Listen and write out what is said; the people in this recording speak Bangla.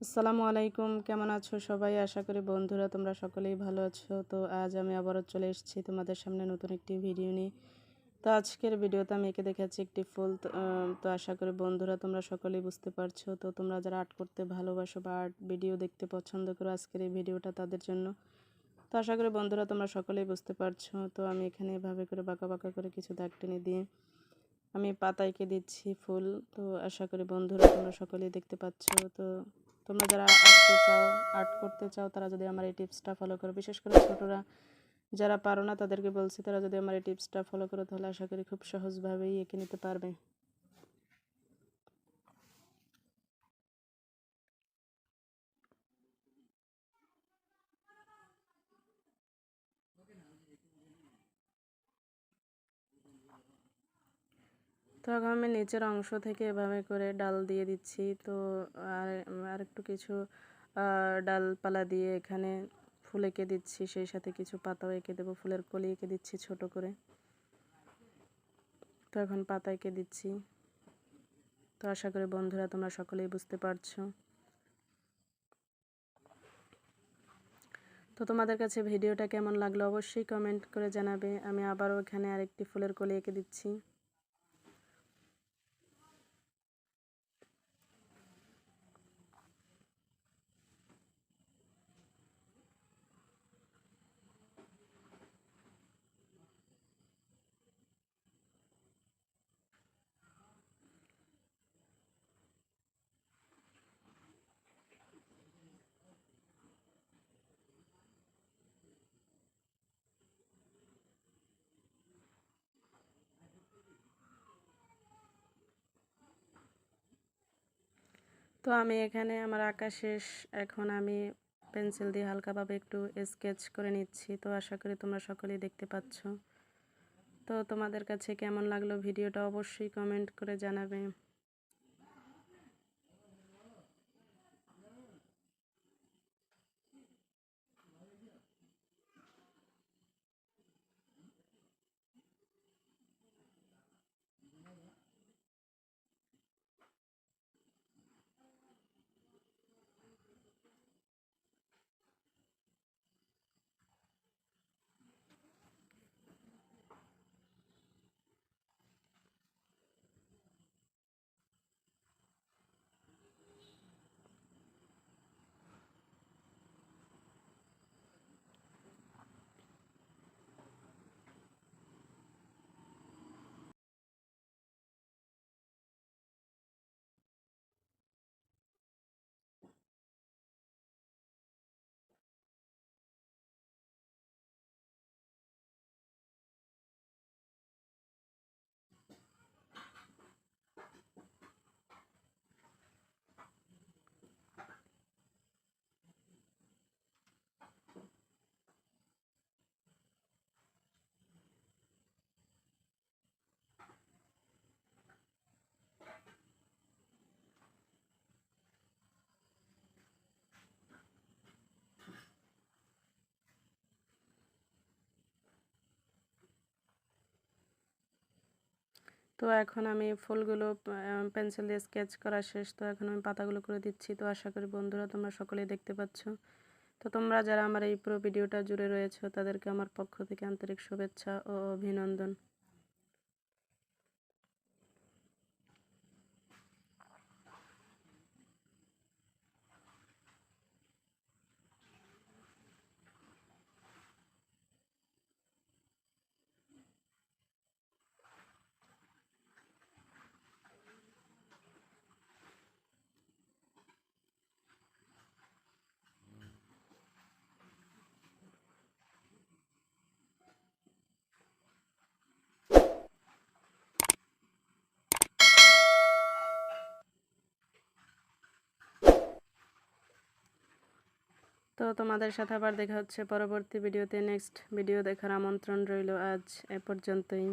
আসসালামু আলাইকুম, কেমন আছো সবাই? আশা করি বন্ধুরা তোমরা সকলেই ভালো আছো। তো আজ আমি আবারও চলে এসেছি তোমাদের সামনে নতুন একটি ভিডিও নিয়ে। তো আজকের ভিডিওতে আমি এঁকে দেখাচ্ছি একটি ফুল। তো আশা করি বন্ধুরা তোমরা সকলেই বুঝতে পারছো। তো তোমরা যারা আর্ট করতে ভালোবাসো বা আর্ট ভিডিও দেখতে পছন্দ করো, আজকের এই ভিডিওটা তাদের জন্য। তো আশা করি বন্ধুরা তোমরা সকলেই বুঝতে পারছো। তো আমি এখানে এভাবে করে বাঁকা বাঁকা করে কিছু দাগ টেনে দিয়ে আমি পাতায় এঁকে দিচ্ছি ফুল। তো আশা করি বন্ধুরা তোমরা সকলেই দেখতে পাচ্ছ। তো তোমরা যারা আর্ট করতে চাও তারা যদি আমার এই টিপসটা ফলো করো, বিশেষ করে ছোটরা যারা পারো না তাদেরকে বলছি, তারা যদি আমার এই টিপসটা ফলো করো তাহলে আশা করি খুব সহজভাবেই এঁকে নিতে পারবে। তো এখন আমি নিচের অংশ থেকে এভাবে করে ডাল দিয়ে দিচ্ছি। তো আর একটু কিছু ডালপালা দিয়ে এখানে ফুল এঁকে দিচ্ছি, সেই সাথে কিছু পাতাও এঁকে দেবো, ফুলের কলি এঁকে দিচ্ছি ছোট করে। তো এখন পাতা এঁকে দিচ্ছি। তো আশা করি বন্ধুরা তোমরা সকলেই বুঝতে পারছো। তো তোমাদের কাছে ভিডিওটা কেমন লাগলো অবশ্যই কমেন্ট করে জানাবে। আমি আবারও এখানে আরেকটি ফুলের কলি এঁকে দিচ্ছি। তো আমি এখানে আমার আঁকা শেষ। এখন আমি পেন্সিল দিয়ে হালকাভাবে একটু স্কেচ করে নিচ্ছি। তো আশা করি তোমরা সকলেই দেখতে পাচ্ছ। তো তোমাদের কাছে কেমন লাগলো ভিডিওটা অবশ্যই কমেন্ট করে জানাবে। তো এখন আমি ফুলগুলো পেন্সিল দিয়ে স্কেচ করা শেষ। তো এখন আমি পাতাগুলো করে দিচ্ছি। তো আশা করি বন্ধুরা তোমরা সকলেই দেখতে পাচ্ছ। তো তোমরা যারা আমার এই পুরো ভিডিওটা জুড়ে রয়েছো তাদেরকে আমার পক্ষ থেকে আন্তরিক শুভেচ্ছা ও অভিনন্দন। তো তোমাদের সাথে আবার দেখা হচ্ছে পরবর্তী ভিডিওতে। নেক্সট ভিডিও দেখার আমন্ত্রণ রইল। আজ এ পর্যন্তই।